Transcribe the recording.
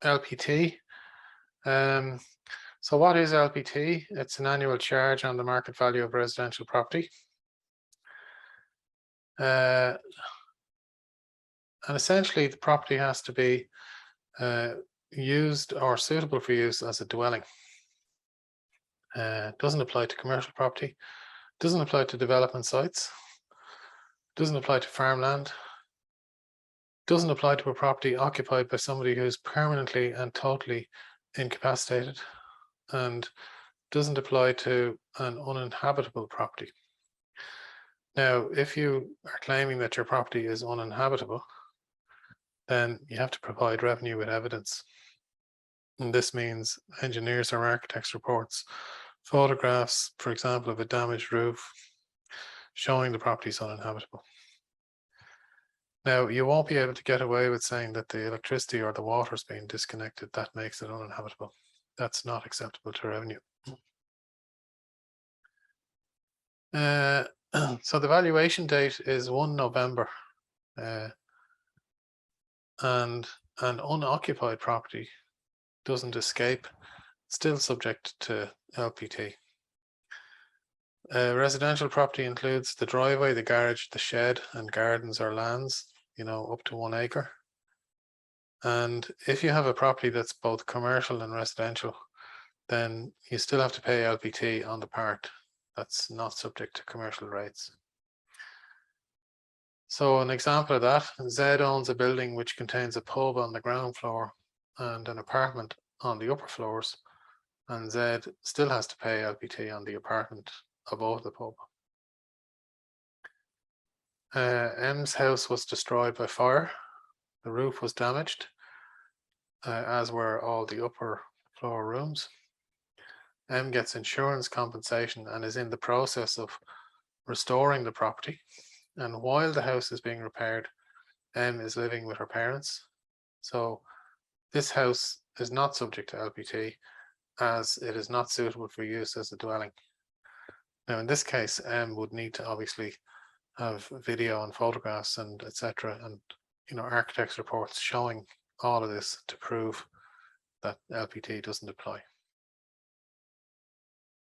LPT. So what is LPT? It's an annual charge on the market value of residential property. And essentially the property has to be used or suitable for use as a dwelling. Doesn't apply to commercial property, doesn't apply to development sites, doesn't apply to farmland, doesn't apply to a property occupied by somebody who's permanently and totally incapacitated, and doesn't apply to an uninhabitable property. Now, if you are claiming that your property is uninhabitable, then you have to provide revenue with evidence. And this means engineers or architects' reports, photographs, for example, of a damaged roof, showing the property is uninhabitable. Now, you won't be able to get away with saying that the electricity or the water is being disconnected. That makes it uninhabitable. That's not acceptable to revenue. So the valuation date is 1 November. And an unoccupied property doesn't escape, still subject to LPT. Residential property includes the driveway, the garage, the shed, and gardens or lands, up to 1 acre. And if you have a property that's both commercial and residential, then you still have to pay LPT on the part that's not subject to commercial rates. So an example of that, Z owns a building which contains a pub on the ground floor and an apartment on the upper floors, and Z still has to pay LPT on the apartment above the pub. M's house was destroyed by fire. The roof was damaged, as were all the upper floor rooms. M gets insurance compensation and is in the process of restoring the property. And while the house is being repaired, M is living with her parents. So this house is not subject to LPT, as it is not suitable for use as a dwelling. Now, in this case, M would need to obviously have video and photographs and etc. and architects' reports showing all of this to prove that LPT doesn't apply.